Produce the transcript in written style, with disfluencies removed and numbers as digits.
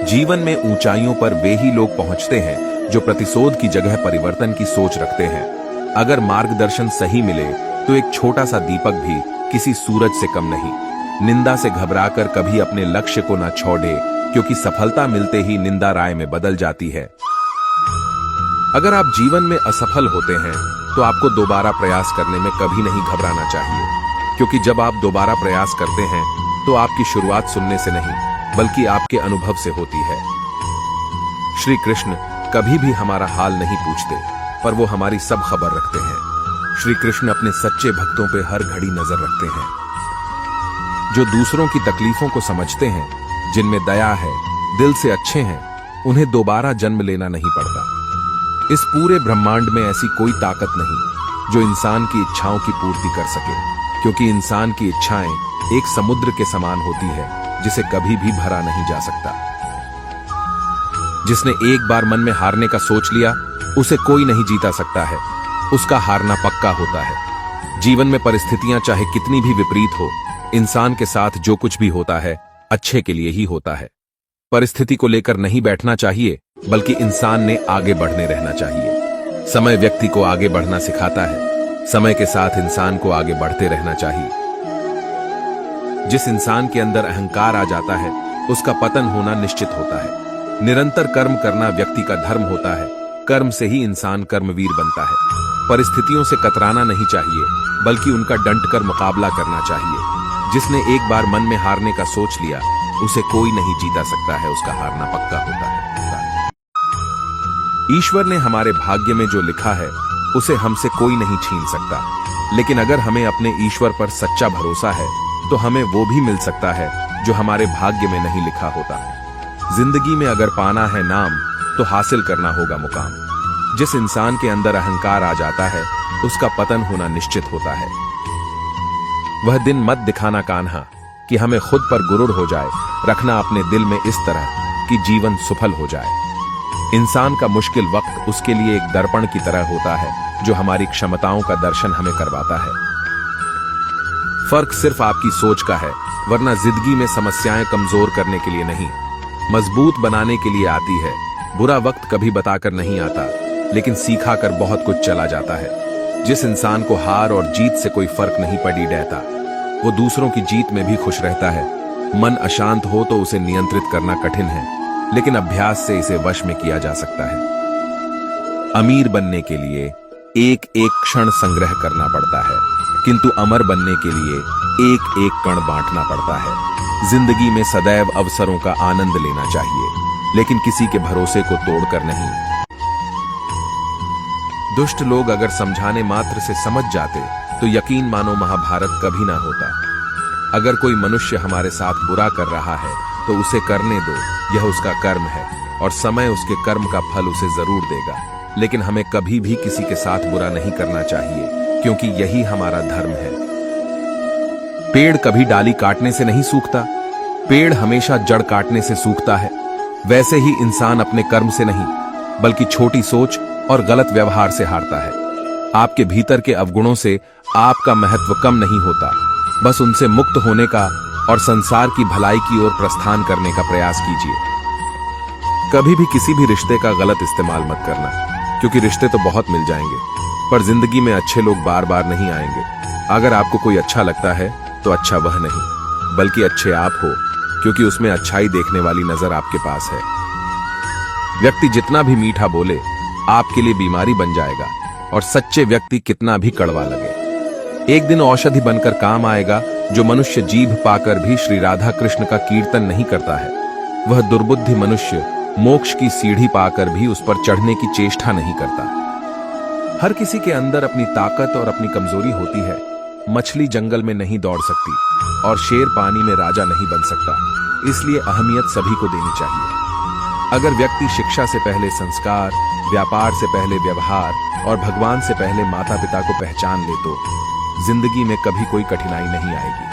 जीवन में ऊंचाइयों पर वे ही लोग पहुंचते हैं जो प्रतिशोध की जगह परिवर्तन की सोच रखते हैं। अगर मार्गदर्शन सही मिले तो एक छोटा सा दीपक भी किसी सूरज से कम नहीं। निंदा से घबराकर कभी अपने लक्ष्य को न छोड़े, क्योंकि सफलता मिलते ही निंदा राय में बदल जाती है। अगर आप जीवन में असफल होते हैं तो आपको दोबारा प्रयास करने में कभी नहीं घबराना चाहिए, क्योंकि जब आप दोबारा प्रयास करते हैं तो आपकी शुरुआत सुनने से नहीं बल्कि आपके अनुभव से होती है। श्री कृष्ण कभी भी हमारा हाल नहीं पूछते, पर वो हमारी सब खबर रखते हैं। श्री कृष्ण अपने सच्चे भक्तों पे हर घड़ी नजर रखते हैं, जो दूसरों की तकलीफों को समझते हैं, जिनमें दया है, दिल से अच्छे हैं, उन्हें दोबारा जन्म लेना नहीं पड़ता। इस पूरे ब्रह्मांड में ऐसी कोई ताकत नहीं जो इंसान की इच्छाओं की पूर्ति कर सके, क्योंकि इंसान की इच्छाएं एक समुद्र के समान होती है जिसे कभी भी भरा नहीं जा सकता। जिसने एक बार मन में हारने का सोच लिया उसे कोई नहीं जीता सकता है, उसका हारना पक्का होता है। जीवन में परिस्थितियां चाहे कितनी भी विपरीत हो, इंसान के साथ जो कुछ भी होता है अच्छे के लिए ही होता है। परिस्थिति को लेकर नहीं बैठना चाहिए, बल्कि इंसान ने आगे बढ़ने रहना चाहिए। समय व्यक्ति को आगे बढ़ना सिखाता है, समय के साथ इंसान को आगे बढ़ते रहना चाहिए। जिस इंसान के अंदर अहंकार आ जाता है उसका पतन होना निश्चित होता है। निरंतर कर्म करना व्यक्ति का धर्म होता है, कर्म से ही इंसान कर्मवीर बनता है। परिस्थितियों से कतराना नहीं चाहिए, बल्कि उनका डंट कर मुकाबला करना चाहिए। जिसने एक बार मन में हारने का सोच लिया उसे कोई नहीं जीता सकता है, उसका हारना पक्का होता है। ईश्वर ने हमारे भाग्य में जो लिखा है उसे हमसे कोई नहीं छीन सकता, लेकिन अगर हमें अपने ईश्वर पर सच्चा भरोसा है तो हमें वो भी मिल सकता है जो हमारे भाग्य में नहीं लिखा होता। जिंदगी में अगर पाना है नाम तो हासिल करना होगा मुकाम। जिस इंसान के अंदर अहंकार आ जाता है उसका पतन होना निश्चित होता है। वह दिन मत दिखाना कान्हा कि हमें खुद पर गुरूर हो जाए, रखना अपने दिल में इस तरह कि जीवन सफल हो जाए। इंसान का मुश्किल वक्त उसके लिए एक दर्पण की तरह होता है जो हमारी क्षमताओं का दर्शन हमें करवाता है। फर्क सिर्फ आपकी सोच का है, वरना जिंदगी में समस्याएं कमजोर करने के लिए नहीं, मजबूत बनाने के लिए आती है। बुरा वक्त कभी बताकर नहीं आता, लेकिन सीखा कर बहुत कुछ चला जाता है। जिस इंसान को हार और जीत से कोई फर्क नहीं पड़ी रहता, वो दूसरों की जीत में भी खुश रहता है। मन अशांत हो तो उसे नियंत्रित करना कठिन है, लेकिन अभ्यास से इसे वश में किया जा सकता है। अमीर बनने के लिए एक एक क्षण संग्रह करना पड़ता है, किंतु अमर बनने के लिए एक एक कण बांटना पड़ता है। जिंदगी में सदैव अवसरों का आनंद लेना चाहिए, लेकिन किसी के भरोसे को तोड़कर नहीं। दुष्ट लोग अगर समझाने मात्र से समझ जाते तो यकीन मानो महाभारत कभी ना होता। अगर कोई मनुष्य हमारे साथ बुरा कर रहा है तो उसे करने दो, यह उसका कर्म है और समय उसके कर्म का फल उसे जरूर देगा। लेकिन हमें कभी भी किसी के साथ बुरा नहीं करना चाहिए, क्योंकि यही हमारा धर्म है। पेड़ कभी डाली काटने से नहीं सूखता, पेड़ हमेशा जड़ काटने से सूखता है। वैसे ही इंसान अपने कर्म से नहीं, बल्कि छोटी सोच और गलत व्यवहार से हारता है। आपके भीतर के अवगुणों से आपका महत्व कम नहीं होता, बस उनसे मुक्त होने का और संसार की भलाई की ओर प्रस्थान करने का प्रयास कीजिए। कभी भी किसी भी रिश्ते का गलत इस्तेमाल मत करना, क्योंकि रिश्ते तो बहुत मिल जाएंगे, पर जिंदगी में अच्छे लोग बार बार नहीं आएंगे। अगर आपको कोई अच्छा लगता है तो अच्छा वह नहीं, बल्कि अच्छे आप हो, क्योंकि उसमें अच्छाई देखने वाली नजर आपके पास है। व्यक्ति जितना भी मीठा बोले आपके लिए बीमारी बन जाएगा, और सच्चे व्यक्ति कितना भी कड़वा लगे एक दिन औषधि बनकर काम आएगा। जो मनुष्य जीभ पाकर भी श्री राधा कृष्ण का कीर्तन नहीं करता है, वह दुर्बुद्धि मनुष्य मोक्ष की सीढ़ी पाकर भी उस पर चढ़ने की चेष्टा नहीं करता। हर किसी के अंदर अपनी ताकत और अपनी कमजोरी होती है। मछली जंगल में नहीं दौड़ सकती और शेर पानी में राजा नहीं बन सकता, इसलिए अहमियत सभी को देनी चाहिए। अगर व्यक्ति शिक्षा से पहले संस्कार, व्यापार से पहले व्यवहार और भगवान से पहले माता पिता को पहचान ले तो जिंदगी में कभी कोई कठिनाई नहीं आएगी।